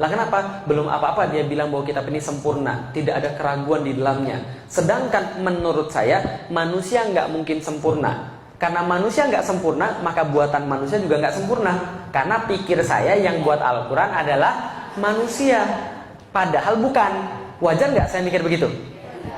Lah kenapa? Belum apa-apa dia bilang bahwa kitab ini sempurna, tidak ada keraguan di dalamnya. Sedangkan menurut saya manusia nggak mungkin sempurna. Karena manusia nggak sempurna, maka buatan manusia juga nggak sempurna. Karena pikir saya yang buat Al-Quran adalah manusia, padahal bukan. Wajar nggak saya mikir begitu?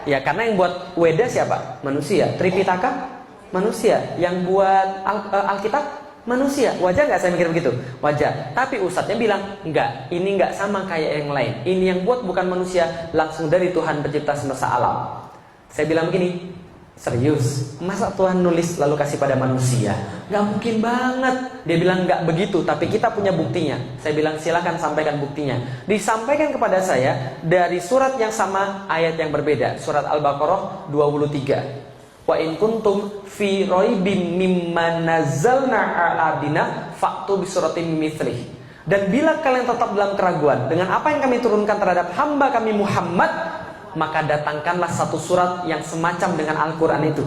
Ya, karena yang buat Weda siapa? Manusia. Tripitaka? Manusia. Yang buat Alkitab? Manusia. Wajar nggak saya mikir begitu? Wajar. Tapi ustadznya bilang, enggak, ini nggak sama kayak yang lain. Ini yang buat bukan manusia, langsung dari Tuhan pencipta semesta alam. Saya bilang begini, serius, masa Tuhan nulis lalu kasih pada manusia? Nggak mungkin banget. Dia bilang nggak begitu, tapi kita punya buktinya. Saya bilang silakan sampaikan buktinya. Disampaikan kepada saya dari surat yang sama, ayat yang berbeda. Surat Al-Baqarah 23. Wa in kuntum fi raibin mimma nazzalna 'ala abdina fa'tu bi suratin mimmithlih. Dan bila kalian tetap dalam keraguan dengan apa yang kami turunkan terhadap hamba kami Muhammad, maka datangkanlah satu surat yang semacam dengan Al-Quran itu.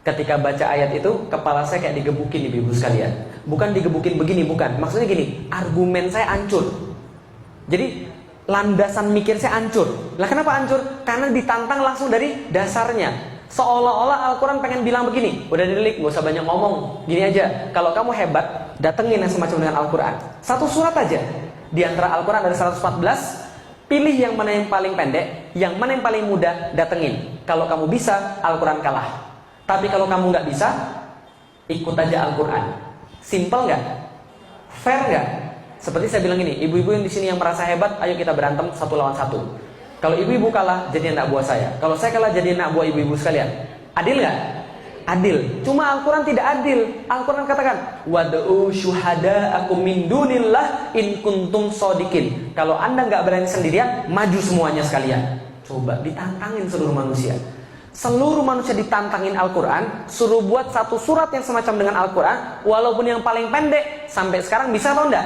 Ketika baca ayat itu, kepala saya kayak digebukin ibu-ibu sekalian. Bukan digebukin begini, bukan. Maksudnya gini, argumen saya hancur. Jadi landasan mikir saya hancur. Lah kenapa hancur? Karena ditantang langsung dari dasarnya. Seolah-olah Al-Quran pengen bilang begini, udah didelik, gak usah banyak ngomong. Gini aja, kalau kamu hebat, datengin yang semacam dengan Al-Quran. Satu surat aja. Di antara Al-Quran ada 114. Pilih yang mana yang paling pendek, yang mana yang paling mudah, datengin. Kalau kamu bisa, Al-Quran kalah. Tapi kalau kamu nggak bisa, ikut aja Al-Quran. Simple nggak? Fair nggak? Seperti saya bilang ini, ibu-ibu yang di sini yang merasa hebat, ayo kita berantem 1 lawan 1. Kalau ibu-ibu kalah, jadi anak buah saya. Kalau saya kalah, jadi anak buah ibu-ibu sekalian. Adil nggak? Adil. Cuma Al-Quran tidak adil. Al-Quran katakan, wad'u syuhada'akum min dunillah in kuntum shodiqin. Kalau anda nggak berani sendirian, maju semuanya sekalian. Coba ditantangin seluruh manusia. Seluruh manusia ditantangin Al-Quran, suruh buat satu surat yang semacam dengan Al-Quran, walaupun yang paling pendek. Sampai sekarang bisa atau enggak?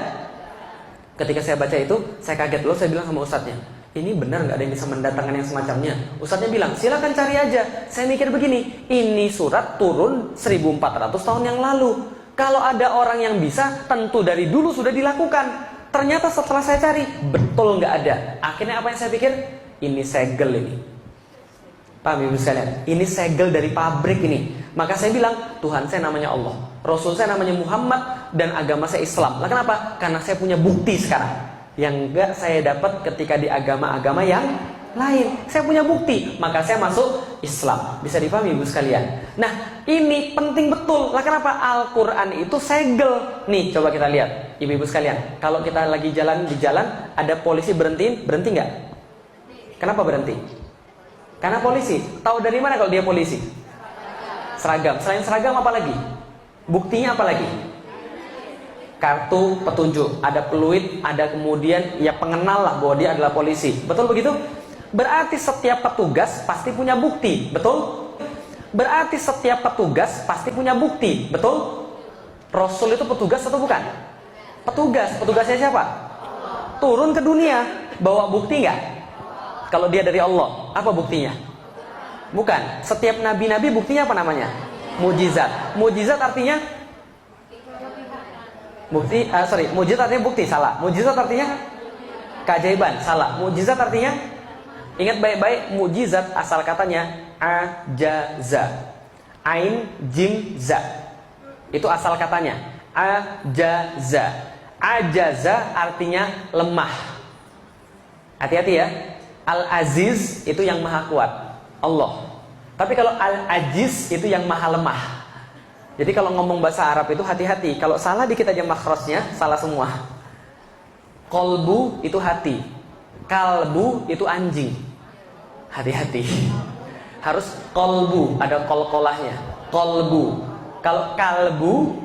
Ketika saya baca itu, saya kaget loh. Saya bilang sama ustadznya, ini benar nggak ada yang bisa mendatangkan yang semacamnya? Ustadznya bilang, silakan cari aja. Saya mikir begini, ini surat turun 1400 tahun yang lalu. Kalau ada orang yang bisa, tentu dari dulu sudah dilakukan. Ternyata setelah saya cari, betul nggak ada. Akhirnya apa yang saya pikir? Ini segel ini. Paham ibu sekalian? Ini segel dari pabrik ini. Maka saya bilang, Tuhan saya namanya Allah, Rasul saya namanya Muhammad, dan agama saya Islam. Lah kenapa? Karena saya punya bukti sekarang yang enggak saya dapat ketika di agama-agama yang lain. Saya punya bukti, maka saya masuk Islam. Bisa dipahami ibu sekalian? Nah, ini penting betul. Lah kenapa? Al-Quran itu segel. Nih, coba kita lihat ibu-ibu sekalian. Kalau kita lagi jalan di jalan, ada polisi berhentiin, berhenti nggak? Kenapa berhenti? Karena polisi. Tahu dari mana kalau dia polisi? Seragam. Selain seragam apa lagi? Buktinya apa lagi? Kartu petunjuk, ada peluit, ada kemudian ya pengenal lah bahwa dia adalah polisi. Betul begitu? Berarti setiap petugas pasti punya bukti. Betul? Berarti setiap petugas pasti punya bukti. Betul? Rasul itu petugas atau bukan? Petugas. Petugasnya siapa? Turun ke dunia. Bawa bukti nggak? Kalau dia dari Allah, apa buktinya? Bukan. Setiap nabi-nabi buktinya apa namanya? Mujizat. Mujizat artinya bukti, mujizat artinya bukti, salah. Mujizat artinya keajaiban, salah. Mujizat artinya, ingat baik-baik, mujizat asal katanya ajaza, ain jim za. Itu asal katanya ajaza. Ajaza artinya lemah. Hati-hati ya. Al-Aziz itu yang maha kuat, Allah. Tapi kalau Al-Ajiz itu yang maha lemah. Jadi kalau ngomong bahasa Arab itu hati-hati. Kalau salah dikit aja makhrajnya, salah semua. Kolbu itu hati, kalbu itu anjing. Hati-hati. Harus kolbu, ada kol-kolahnya. Kolbu. Kalau kalbu,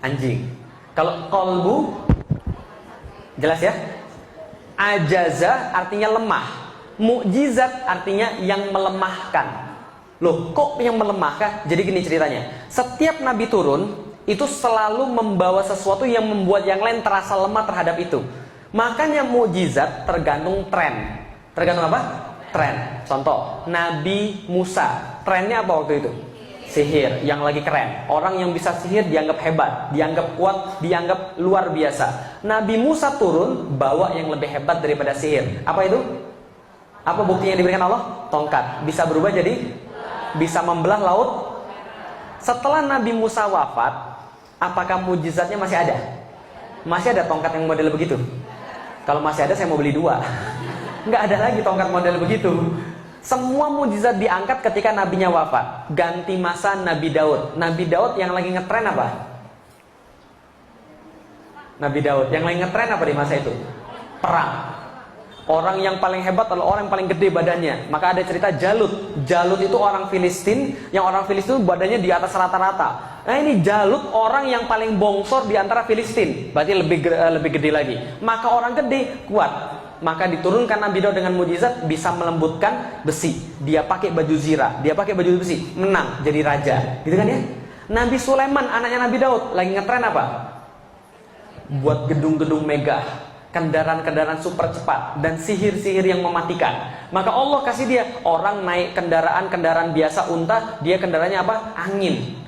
anjing. Kalau kolbu, jelas ya? Ajaza artinya lemah. Mukjizat artinya yang melemahkan. Loh, kok yang melemahkan? Jadi gini ceritanya. Setiap nabi turun itu selalu membawa sesuatu yang membuat yang lain terasa lemah terhadap itu. Makanya mukjizat tergantung tren. Tergantung apa? Tren. Contoh, Nabi Musa. Trennya apa waktu itu? sihir yang lagi keren. Orang yang bisa sihir dianggap hebat, dianggap kuat, dianggap luar biasa. Nabi Musa turun bawa yang lebih hebat daripada sihir. Apa itu? Apa buktinya yang diberikan Allah? Tongkat. Bisa berubah jadi? Bisa membelah laut. Setelah Nabi Musa wafat, apakah mujizatnya masih ada? Masih ada tongkat yang model begitu? Kalau masih ada saya mau beli 2. Nggak ada lagi tongkat model begitu. Semua mujizat diangkat ketika nabinya wafat. Ganti masa Nabi Daud. Nabi Daud yang lagi ngetren apa? Nabi Daud yang lagi ngetren apa di masa itu? Perang. Orang yang paling hebat adalah orang yang paling gede badannya. Maka ada cerita Jalut. Jalut itu orang Filistin, yang orang Filistin badannya di atas rata-rata. Nah ini Jalut orang yang paling bongsor di antara Filistin. Berarti lebih gede lagi. Maka orang gede kuat. Maka diturunkan Nabi Daud dengan mujizat bisa melembutkan besi. Dia pakai baju zirah, dia pakai baju besi, menang jadi raja. Gitu kan ya? Nabi Sulaiman anaknya Nabi Daud lagi ngetren apa? Buat gedung-gedung megah, kendaraan-kendaraan super cepat dan sihir-sihir yang mematikan. Maka Allah kasih dia orang naik kendaraan biasa unta, dia kendaraannya apa? Angin.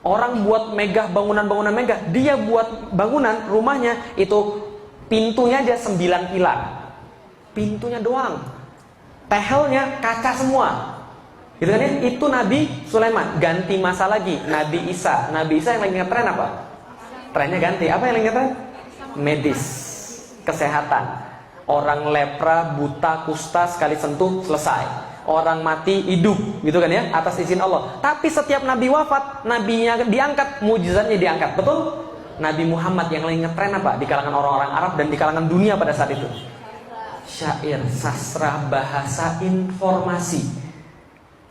Orang buat megah bangunan-bangunan megah, dia buat bangunan rumahnya itu pintunya aja 9 pilar. Pintunya doang, tehelnya kaca semua. Gitu kan ya? Itu Nabi Sulaiman. Ganti masa lagi Nabi Isa. Nabi Isa yang lagi ngetren apa? Trennya ganti. Apa yang lagi ngetren? Medis, kesehatan. Orang lepra, buta, kusta sekali sentuh selesai. Orang mati hidup, gitu kan ya? Atas izin Allah. Tapi setiap Nabi wafat, nabinya diangkat, mujizatnya diangkat. Betul? Nabi Muhammad yang lagi ngetren apa? Di kalangan orang-orang Arab dan di kalangan dunia pada saat itu. Syair, sastra, bahasa, informasi.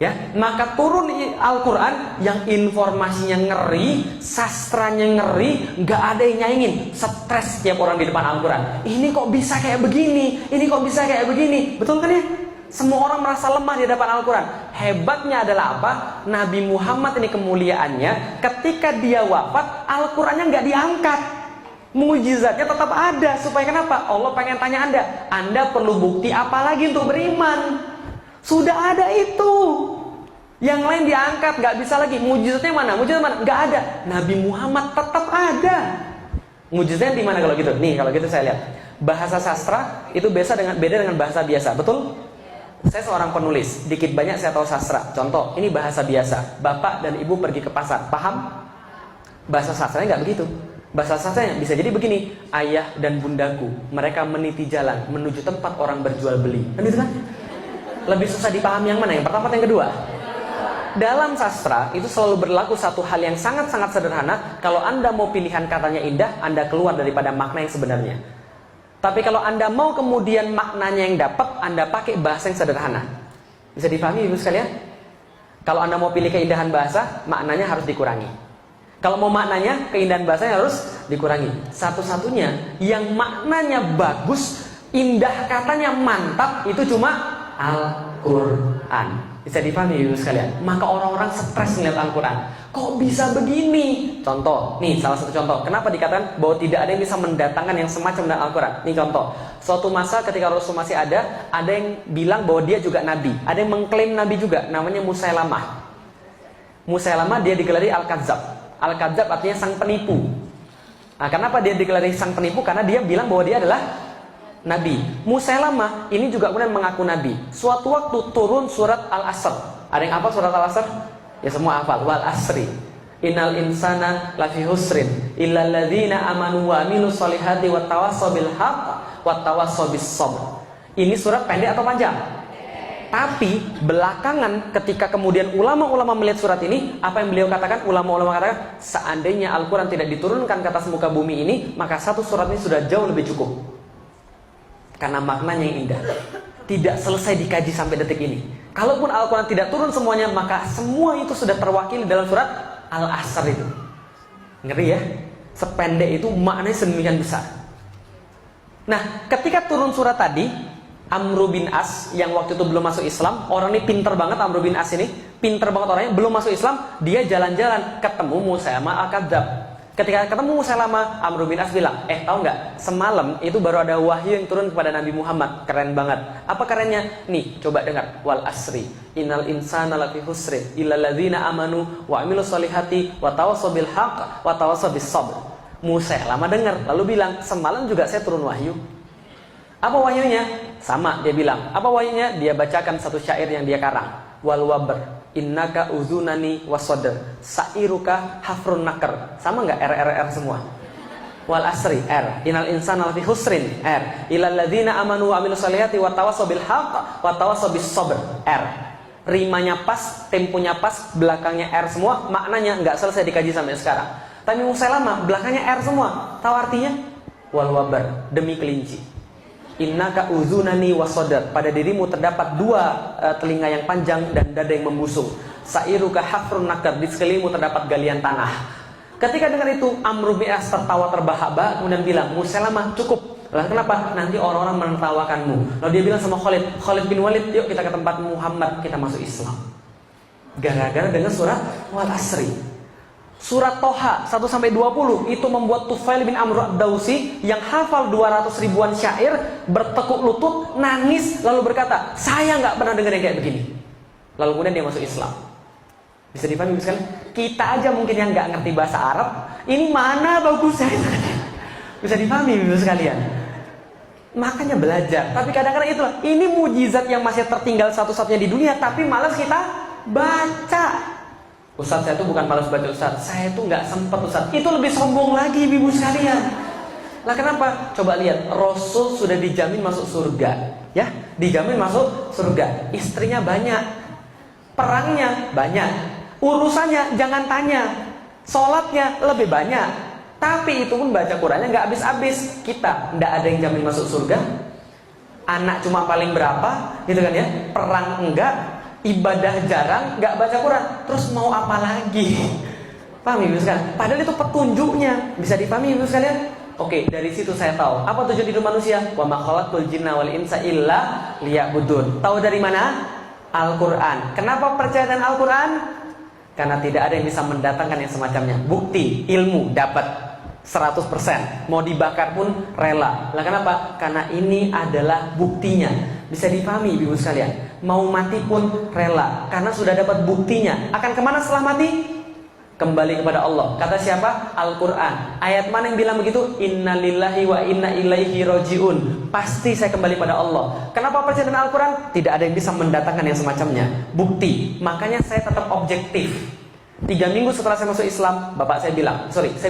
Ya, maka turun Al-Quran yang informasinya ngeri, sastranya ngeri, nggak ada yang nyaingin. Stres setiap orang di depan Al-Quran. Ini kok bisa kayak begini? Ini kok bisa kayak begini? Betul kan ya? Semua orang merasa lemah di depan Al-Quran. Hebatnya adalah apa? Nabi Muhammad ini kemuliaannya, ketika dia wafat, Al-Qurannya nggak diangkat. Mujizatnya tetap ada. Supaya kenapa? Allah pengen tanya Anda perlu bukti apa lagi untuk beriman? Sudah ada itu. Yang lain diangkat, nggak bisa lagi. Mujizatnya mana? Mujizat mana? Nggak ada. Nabi Muhammad tetap ada. Mujizatnya di mana kalau gitu? Nih, kalau gitu saya lihat. Bahasa sastra itu beda dengan bahasa biasa. Betul? Saya seorang penulis. Dikit banyak saya tahu sastra. Contoh, ini bahasa biasa. Bapak dan ibu pergi ke pasar. Paham? Bahasa sastranya nggak begitu. Bahasa sastranya bisa jadi begini. Ayah dan bundaku, mereka meniti jalan menuju tempat orang berjual beli. Kan itu kan? Lebih susah dipahami yang mana? Yang pertama atau yang kedua? Dalam sastra itu selalu berlaku satu hal yang sangat-sangat sederhana. Kalau Anda mau pilihan katanya indah, Anda keluar daripada makna yang sebenarnya. Tapi kalau Anda mau kemudian maknanya yang dapat, Anda pakai bahasa yang sederhana. Bisa dipahami ibu sekalian? Kalau Anda mau pilih keindahan bahasa, maknanya harus dikurangi. Kalau mau maknanya, keindahan bahasanya harus dikurangi. Satu-satunya yang maknanya bagus, indah katanya mantap, itu cuma Al-Quran. Bisa dipahami ibu sekalian? Maka orang-orang stres melihat Al-Quran. Kok bisa begini? Contoh, nih salah satu contoh. Kenapa dikatakan bahwa tidak ada yang bisa mendatangkan yang semacam dengan Al-Quran? Nih contoh. Suatu masa ketika Rasul masih ada yang bilang bahwa dia juga nabi. Ada yang mengklaim nabi juga, namanya Musailamah. Musailamah dia digelari Al-Kadzab. Al-Kadzab artinya sang penipu. Nah, kenapa dia digelari sang penipu? Karena dia bilang bahwa dia adalah nabi. Musailamah ini juga kemudian mengaku nabi. Suatu waktu turun surat Al-Asr. Ada yang hafal surat Al-Asr? Ya semua hafal. Wal asri. Innal insana lafi husrin illal ladzina amanu wa amilus solihati wattawassaw bil haqq wattawassaw bis sabr. Ini surat pendek atau panjang? Tapi belakangan ketika kemudian ulama-ulama melihat surat ini, apa yang beliau katakan? Ulama-ulama katakan, seandainya Al-Quran tidak diturunkan ke atas muka bumi ini, maka satu surat ini sudah jauh lebih cukup. Karena maknanya yang indah. Tidak selesai dikaji sampai detik ini. Kalaupun Al-Quran tidak turun semuanya, maka semua itu sudah terwakili dalam surat Al-Asr itu. Ngeri ya? Sependek itu maknanya sedemikian besar. Nah, ketika turun surat tadi, Amr bin As yang waktu itu belum masuk Islam, orang ini pinter banget. Amr bin As ini pinter banget orangnya, belum masuk Islam. Dia jalan-jalan ketemu Musailamah Al-Kadzab. Ketika ketemu Musailama, Amr bin As bilang, tahu nggak? Semalam itu baru ada wahyu yang turun kepada Nabi Muhammad. Keren banget. Apa kerennya? Nih, coba dengar. Wal asri, innal insana lafi husri, illal ladzina amanu wa amilus solihati wa tawassaw bil haqq wa tawassaw bis sabr. Musailama dengar, lalu bilang, semalam juga saya turun wahyu. Apa wahyunya? Sama, dia bilang. Apa wahyunya? Dia bacakan satu syair yang dia karang. Wal wabr, innaka uzunani wasodr, sa'iruka hafrun nakar. Sama nggak R semua? Wal asri R, innal insana lafi husrin R, illal ladzina amanu wa amilus solihati wa tawassaw bil haqq wa tawassaw bis sabr R. Rimanya pas, temponya pas, belakangnya R semua, maknanya nggak selesai dikaji sampai sekarang. Tapi Musailama belakangnya R semua. Tahu artinya? Wal wabar, demi kelinci. Innaka uzunani wasodar, pada dirimu terdapat dua telinga yang panjang dan dada yang membusung. Sa'iruka hafrun nakar, di sekelilingmu terdapat galian tanah. Ketika dengar itu, Amr bin As tertawa terbahak-bahak kemudian bilang, Musailama cukup. Lah kenapa? Nanti orang-orang menertawakanmu. Lalu dia bilang sama Khalid bin Walid, yuk kita ke tempat Muhammad, kita masuk Islam. Gara-gara dengan surat Wal Asri. Surat Toha 1-20 itu membuat Tufail bin Amr ad-Dausi yang hafal 200 ribuan syair bertekuk lutut, nangis, lalu berkata, saya nggak pernah dengar yang kayak begini. Lalu kemudian dia masuk Islam. Bisa dipahami sekali? Kita aja mungkin yang nggak ngerti bahasa Arab, ini mana bagusnya? Bisa dipahami sekalian? Makanya belajar. Tapi kadang-kadang itulah, ini mujizat yang masih tertinggal satu-satunya di dunia, tapi malas kita baca. Ustaz, saya itu bukan malas baca Ustaz, saya itu nggak sempat Ustaz. Itu lebih sombong lagi ibu sekalian. Lah kenapa? Coba lihat, Rasul sudah dijamin masuk surga, ya, dijamin masuk surga. Istrinya banyak, perangnya banyak, urusannya jangan tanya, sholatnya lebih banyak. Tapi itu pun baca Qurannya nggak habis-habis. Kita nggak ada yang jamin masuk surga. Anak cuma paling berapa, gitu kan ya? Perang enggak. Ibadah jarang, nggak baca Quran, terus mau apa lagi? Paham ibu sekalian? Padahal itu petunjuknya, bisa dipahami ibu sekalian? Oke, dari situ saya tahu apa tujuan hidup manusia. Wa ma khalaqtul jinna wal insa illa liya'budun. Tahu dari mana? Al-Quran. Kenapa percaya dengan Al-Quran? Karena tidak ada yang bisa mendatangkan yang semacamnya. Bukti, ilmu dapat 100%, mau dibakar pun rela. Lah kenapa? Karena ini adalah buktinya. Bisa dipahami ibu sekalian, mau mati pun rela karena sudah dapat buktinya. Akan kemana setelah mati? Kembali kepada Allah. Kata siapa? Al-Quran. Ayat mana yang bilang begitu? Innalillahi wa inna ilaihi roji'un. Pasti saya kembali pada Allah. Kenapa percaya dengan Al-Quran? Tidak ada yang bisa mendatangkan yang semacamnya. Bukti. Makanya saya tetap objektif. 3 minggu setelah saya masuk Islam, saya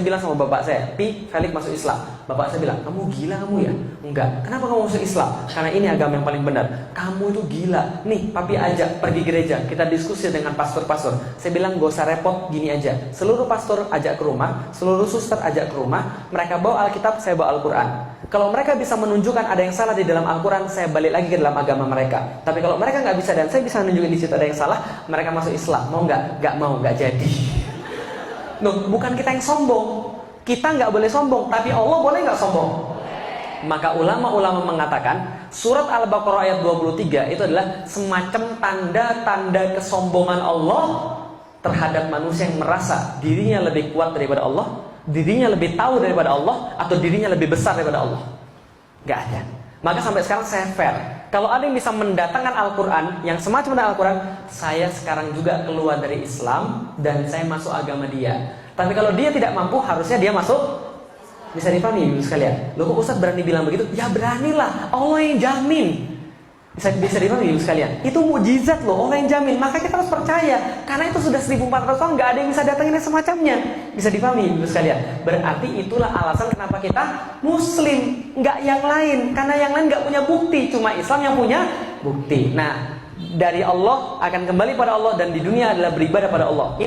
bilang sama bapak saya, Felix masuk Islam. Bapak saya bilang, kamu gila kamu ya? Enggak. Kenapa kamu masuk Islam? Karena ini agama yang paling benar. Kamu itu gila. Nih, papi ajak pergi gereja, kita diskusi dengan pastor-pastor. Saya bilang, gak usah repot, gini aja. Seluruh pastor ajak ke rumah, seluruh suster ajak ke rumah. Mereka bawa Alkitab, saya bawa Al-Quran. Kalau mereka bisa menunjukkan ada yang salah di dalam Al-Quran, saya balik lagi ke dalam agama mereka. Tapi kalau mereka nggak bisa dan saya bisa menunjukkan di situ ada yang salah, mereka masuk Islam. Mau nggak? Nggak mau, nggak jadi. Loh, bukan kita yang sombong. Kita nggak boleh sombong, tapi Allah boleh nggak sombong? Maka ulama-ulama mengatakan surat Al-Baqarah ayat 23 itu adalah semacam tanda-tanda kesombongan Allah terhadap manusia yang merasa dirinya lebih kuat daripada Allah, dirinya lebih tahu daripada Allah, atau dirinya lebih besar daripada Allah. Gak ada. Maka sampai sekarang saya fair. Kalau ada yang bisa mendatangkan Al-Quran yang semacam dengan Al-Quran, saya sekarang juga keluar dari Islam dan saya masuk agama dia. Tapi kalau dia tidak mampu, harusnya dia masuk. Bisa dipahami ibu sekalian? Loh kok Ustaz berani bilang begitu? Ya beranilah, Allah yang jamin. Bisa dipahami ibu sekalian? Itu mujizat loh, Allah yang jamin. Maka kita harus percaya. Karena itu sudah 1400 tahun gak ada yang bisa datangin yang semacamnya. Bisa dipahami ibu sekalian? Berarti itulah alasan kenapa kita Muslim, gak yang lain. Karena yang lain gak punya bukti, cuma Islam yang punya bukti. Nah, dari Allah akan kembali pada Allah, dan di dunia adalah beribadah pada Allah.